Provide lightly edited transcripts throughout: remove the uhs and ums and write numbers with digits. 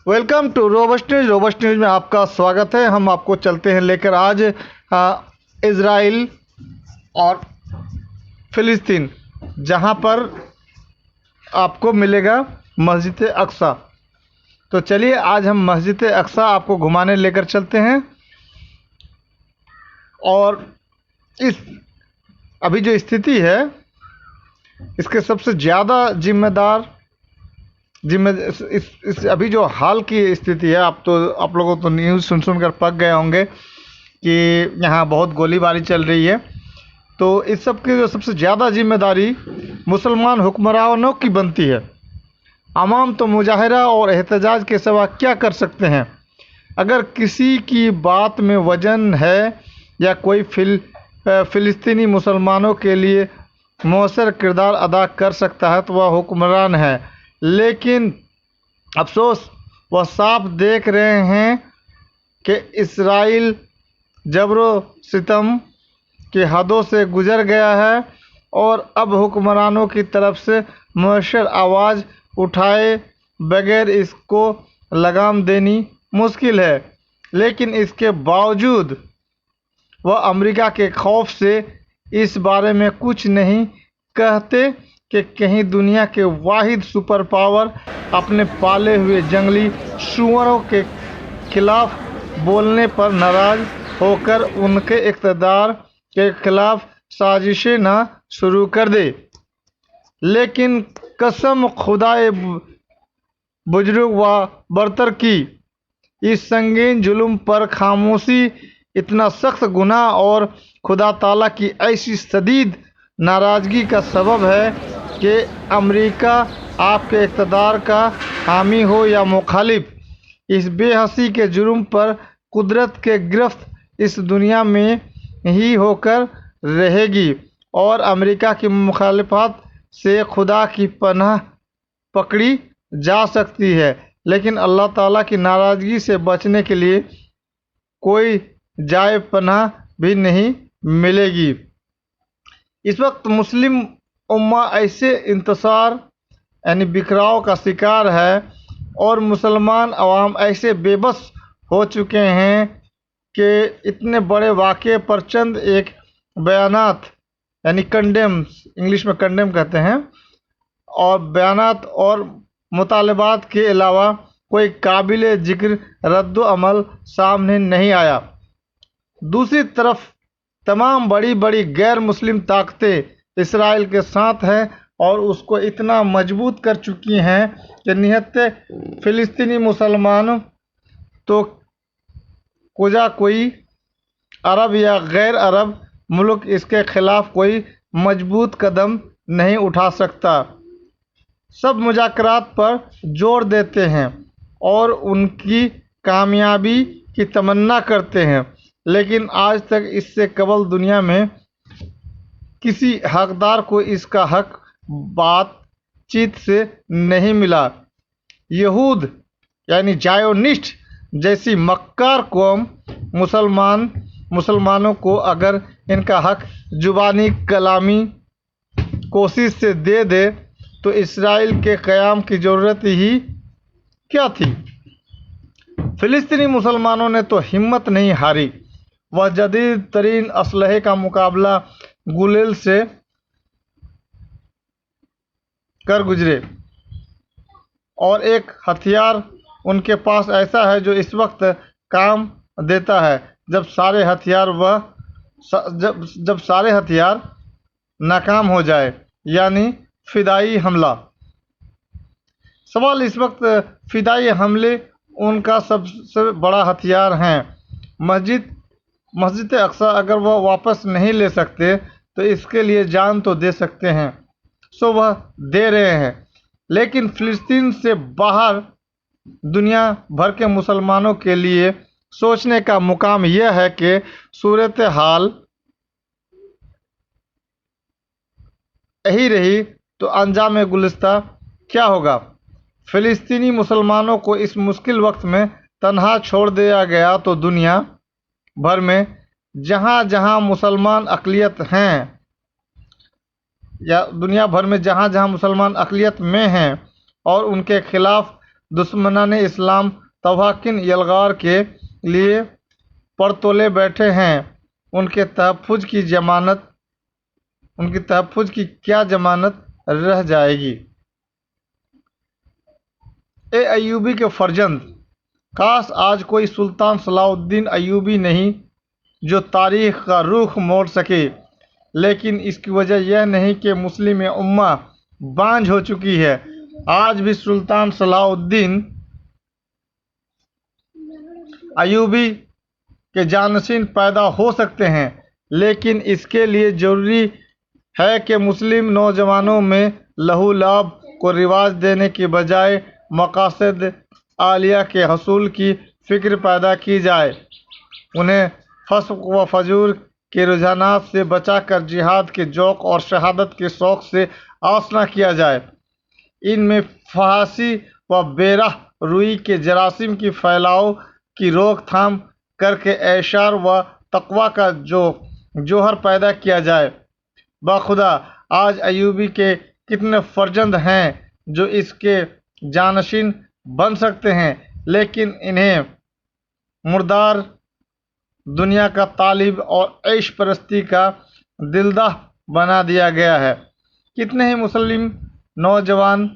Welcome to Robust News. Robust News में आपका स्वागत है। हम आपको चलते हैं लेकर आज इज़राइल और फ़िलिस्तीन, जहां पर आपको मिलेगा मस्जिद अक्सा। तो चलिए आज हम मस्जिद अक्सा आपको घुमाने लेकर चलते हैं। और इस अभी जो स्थिति है, इसके सबसे ज़्यादा जिम्मेदार इस अभी जो हाल की स्थिति है, आप लोगों तो न्यूज़ सुन कर पक गए होंगे कि यहाँ बहुत गोलीबारी चल रही है। तो इस सब की जो सबसे ज़्यादा जिम्मेदारी मुसलमान हुक्मरानों की बनती है। आवाम तो मुजाहरा और एहतजाज के सिवा क्या कर सकते हैं। अगर किसी की बात में वजन है या कोई फ़िलिस्तीनी मुसलमानों के लिए मौसर किरदार अदा कर सकता है तो वह हुक्मरान है। लेकिन अफसोस, वह साफ देख रहे हैं कि इसराइल जबरो सितम की हदों से गुजर गया है और अब हुक्मरानों की तरफ से मौसर आवाज़ उठाए बगैर इसको लगाम देनी मुश्किल है। लेकिन इसके बावजूद वह अमेरिका के खौफ से इस बारे में कुछ नहीं कहते कि कहीं दुनिया के वाहिद सुपर पावर अपने पाले हुए जंगली सूअरों के खिलाफ बोलने पर नाराज़ होकर उनके इक़्तिदार के खिलाफ साजिशें ना शुरू कर दे। लेकिन कसम खुदाए बुजुर्ग व बरतर की, इस संगीन जुल्म पर खामोशी इतना सख्त गुनाह और खुदा ताला की ऐसी शदीद नाराज़गी का सबब है कि अमेरिका आपके इक़्तिदार का हामी हो या मुखालिफ, इस बेहसी के जुर्म पर कुदरत के गिरफ्त इस दुनिया में ही होकर रहेगी और अमेरिका की मुखालिफत से खुदा की पनाह पकड़ी जा सकती है। लेकिन अल्लाह ताला की नाराज़गी से बचने के लिए कोई जाए पनाह भी नहीं मिलेगी। इस वक्त मुस्लिम उम्मा ऐसे इंतशार यानी बिखराव का शिकार है और मुसलमान अवाम ऐसे बेबस हो चुके हैं कि इतने बड़े वाक़े पर चंद एक बयानात यानी कंडेम, इंग्लिश में कंडेम कहते हैं, और बयानात और मुतालबात के अलावा कोई काबिल जिक्र रद्द अमल सामने नहीं आया। दूसरी तरफ तमाम बड़ी बड़ी गैर मुस्लिम ताकतें इसराइल के साथ हैं और उसको इतना मजबूत कर चुकी हैं कि निहत्ते फ़िलिस्तीनी मुसलमान तो कोई अरब या गैर अरब मुल्क इसके ख़िलाफ़ कोई मजबूत कदम नहीं उठा सकता। सब मुज़ाकरात पर जोर देते हैं और उनकी कामयाबी की तमन्ना करते हैं, लेकिन आज तक इससे कबल दुनिया में किसी हकदार को इसका हक बातचीत से नहीं मिला। यहूद यानी जायोनिस्ट जैसी मक्कार कौम मुसलमानों को अगर इनका हक जुबानी कलामी कोशिश से दे दे तो इसराइल के क़याम की ज़रूरत ही क्या थी। फ़िलिस्तीनी मुसलमानों ने तो हिम्मत नहीं हारी। वह जदीद तरीन असलहे का मुकाबला गुलेल से कर गुजरे और एक हथियार उनके पास ऐसा है जो इस वक्त काम देता है जब सारे हथियार नाकाम हो जाए, यानी फ़िदाई हमला। सवाल इस वक्त फ़िदाई हमले उनका सबसे बड़ा हथियार हैं। मस्जिद अक्सा अगर वह वापस नहीं ले सकते तो इसके लिए जान तो दे सकते हैं, सो वह दे रहे हैं। लेकिन फ़िलिस्तीन से बाहर दुनिया भर के मुसलमानों के लिए सोचने का मुकाम यह है कि सूरत हाल यही रही तो अंजाम गुलिस्ता क्या होगा। फ़िलिस्तीनी मुसलमानों को इस मुश्किल वक्त में तन्हा छोड़ दिया गया तो दुनिया भर में जहाँ जहाँ मुसलमान अक़लियत हैं या दुनिया भर में जहाँ जहाँ मुसलमान अक़लियत में हैं और उनके ख़िलाफ़ दुश्मनान इस्लाम तवाकिन यलगार के लिए पर तोले बैठे हैं। उनके तहफ़्फ़ुज़ की क्या ज़मानत रह जाएगी। ए अय्यूबी के फर्जंद, काश आज कोई सुल्तान सलाहुद्दीन अय्यूबी नहीं जो तारीख़ का रुख मोड़ सके, लेकिन इसकी वजह यह नहीं कि मुस्लिम उम्मा बांझ हो चुकी है। आज भी सुल्तान सलाहुद्दीन अय्यूबी के जानशीन पैदा हो सकते हैं, लेकिन इसके लिए ज़रूरी है कि मुस्लिम नौजवानों में लहू लाभ को रिवाज देने की बजाय मकासद आलिया के हसूल की फ़िक्र पैदा की जाए। उन्हें फस्क व फजूर के रुझानात से बचाकर जिहाद के ज़ौक़ और शहादत के शौक़ से आशना किया जाए। इनमें फहाशी व बेराह रुई के जरासीम की फैलाव की रोकथाम करके ऐशार व तक़वा का जोहर पैदा किया जाए। बाखुदा आज अय्यूबी के कितने फर्जंद हैं जो इसके जानशीन बन सकते हैं, लेकिन इन्हें मुर्दार दुनिया का तालिब और ऐश परस्ती का दिलदाह बना दिया गया है। कितने ही मुस्लिम नौजवान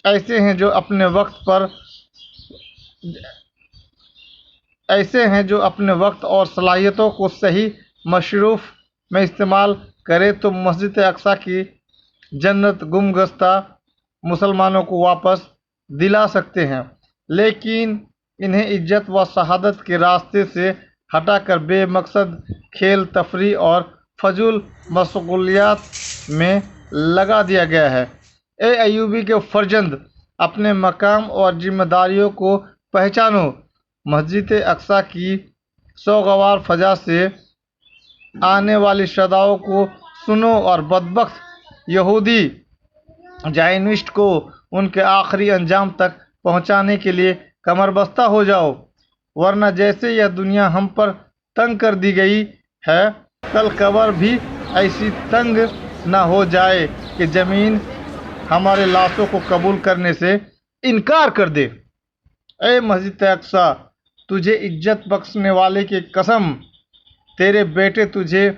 ऐसे हैं जो अपने वक्त और सलाहियतों को सही मशरूफ़ में इस्तेमाल करें तो मस्जिद अक्सा की जन्नत गुमगश्ता मुसलमानों को वापस दिला सकते हैं, लेकिन इन्हें इज्जत व शहादत के रास्ते से हटाकर बेमकसद खेल तफरी और फजूल मशगूलियात में लगा दिया गया है। ए अय्यूबी के फर्जंद, अपने मकाम और जिम्मेदारियों को पहचानो। मस्जिद अक्सा की सोगवार फ़ज़ा से आने वाली सदाओं को सुनो और बदबख्त यहूदी ज़ायनिस्ट को उनके आखिरी अंजाम तक पहुंचाने के लिए कमरबस्ता हो जाओ, वरना जैसे यह दुनिया हम पर तंग कर दी गई है, कल कब्र भी ऐसी तंग न हो जाए कि ज़मीन हमारे लाशों को कबूल करने से इनकार कर दे। ए मस्जिद अक्सा, तुझे इज्जत बख्शने वाले की कसम, तेरे बेटे तुझे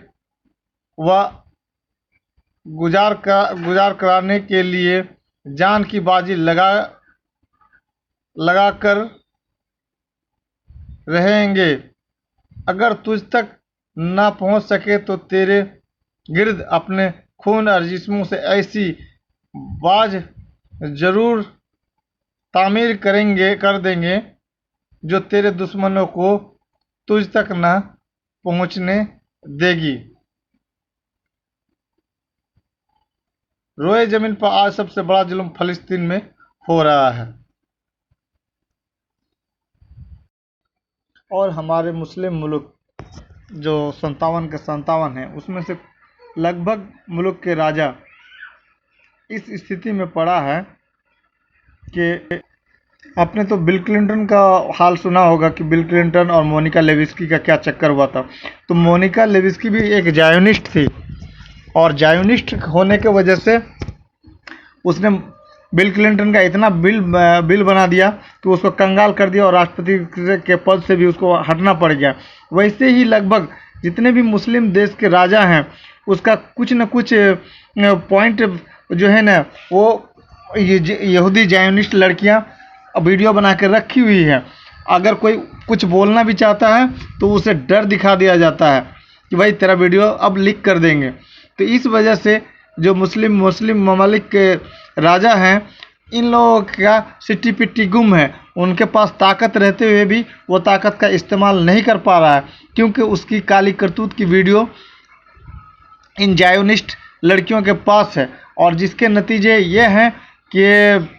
गुजार कराने के लिए जान की बाजी लगा कर रहेंगे। अगर तुझ तक ना पहुंच सके तो तेरे गिर्द अपने खून और जिस्मों से ऐसी बाज ज़रूर तामीर कर देंगे जो तेरे दुश्मनों को तुझ तक न पहुंचने देगी। रोए ज़मीन पर आज सबसे बड़ा जुल्म फ़लस्तीन में हो रहा है, और हमारे मुस्लिम मुल्क जो 57 के 57 हैं, उसमें से लगभग मुल्क के राजा इस स्थिति में पड़ा है कि आपने तो बिल क्लिंटन का हाल सुना होगा कि बिल क्लिंटन और मोनिका लेविस्की का क्या चक्कर हुआ था। तो मोनिका लेविस्की भी एक ज़ायोनिस्ट थी, और ज़ायोनिस्ट होने के वजह से उसने बिल क्लिंटन का इतना बिल बना दिया कि उसको कंगाल कर दिया और राष्ट्रपति के पद से भी उसको हटना पड़ गया। वैसे ही लगभग जितने भी मुस्लिम देश के राजा हैं, उसका कुछ न कुछ पॉइंट जो है ना, वो यहूदी ज़ायोनिस्ट लड़कियां वीडियो बना कर रखी हुई है। अगर कोई कुछ बोलना भी चाहता है तो उसे डर दिखा दिया जाता है कि भाई तेरा वीडियो अब लीक कर देंगे। तो इस वजह से जो मुस्लिम ममालिक के राजा हैं, इन लोगों का सिट्टी पिट्टी गुम है। उनके पास ताकत रहते हुए भी वो ताकत का इस्तेमाल नहीं कर पा रहा है, क्योंकि उसकी काली करतूत की वीडियो इन ज़ायोनिस्ट लड़कियों के पास है, और जिसके नतीजे ये हैं कि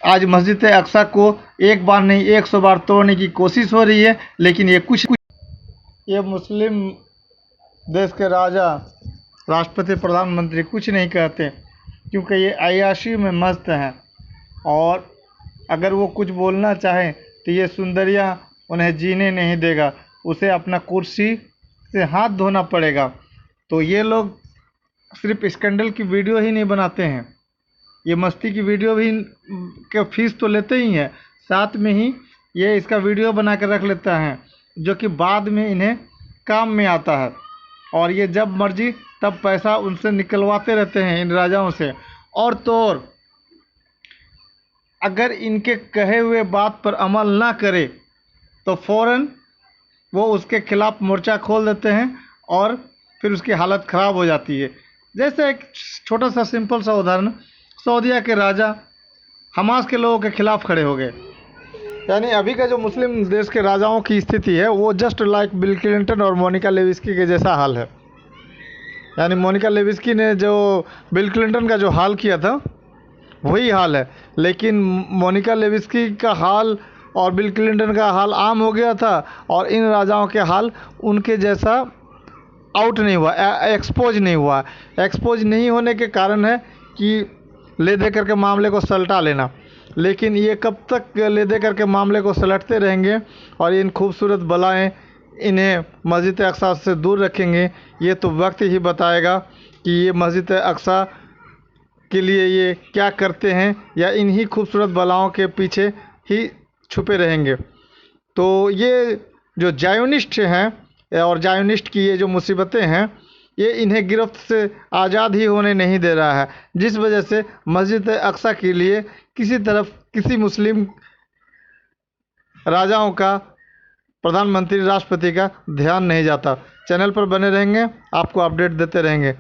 आज मस्जिद अक्सा को एक बार नहीं 100 बार तोड़ने की कोशिश हो रही है, लेकिन ये मुस्लिम देश के राजा, राष्ट्रपति, प्रधानमंत्री कुछ नहीं कहते, क्योंकि ये अय्याशी में मस्त हैं। और अगर वो कुछ बोलना चाहें तो ये सुंदरिया उन्हें जीने नहीं देगा, उसे अपना कुर्सी से हाथ धोना पड़ेगा। तो ये लोग सिर्फ स्कैंडल की वीडियो ही नहीं बनाते हैं, ये मस्ती की वीडियो भी के फीस तो लेते ही हैं, साथ में ही ये इसका वीडियो बना कर रख लेता है, जो कि बाद में इन्हें काम में आता है। और ये जब मर्जी तब पैसा उनसे निकलवाते रहते हैं, इन राजाओं से। और तो और अगर इनके कहे हुए बात पर अमल ना करे तो फ़ौरन वो उसके खिलाफ मोर्चा खोल देते हैं और फिर उसकी हालत ख़राब हो जाती है। जैसे एक छोटा सा सिंपल सा उदाहरण, सऊदीया के राजा हमास के लोगों के खिलाफ खड़े हो गए। यानी अभी का जो मुस्लिम देश के राजाओं की स्थिति है वो जस्ट लाइक बिल क्लिंटन और मोनिका लेविस्की के जैसा हाल है। यानी मोनिका लेविस्की ने जो बिल क्लिंटन का जो हाल किया था वही हाल है, लेकिन मोनिका लेविस्की का हाल और बिल क्लिंटन का हाल आम हो गया था, और इन राजाओं के हाल उनके जैसा आउट नहीं हुआ, एक्सपोज नहीं हुआ। एक्सपोज नहीं होने के कारण है कि ले दे करके मामले को सलटा लेना। लेकिन ये कब तक ले दे करके मामले को सलटते रहेंगे और इन खूबसूरत बलाएं इन्हें मस्जिद अक्सा से दूर रखेंगे, ये तो वक्त ही बताएगा कि ये मस्जिद अक्सा के लिए ये क्या करते हैं, या इन्हीं खूबसूरत बलाओं के पीछे ही छुपे रहेंगे। तो ये जो जायोनिस्ट हैं और जायोनिस्ट की ये जो मुसीबतें हैं, ये इन्हें गिरफ्त से आज़ाद ही होने नहीं दे रहा है, जिस वजह से मस्जिद अक्सा के लिए किसी तरफ किसी मुस्लिम राजाओं का, प्रधानमंत्री, राष्ट्रपति का ध्यान नहीं जाता। चैनल पर बने रहेंगे, आपको अपडेट देते रहेंगे।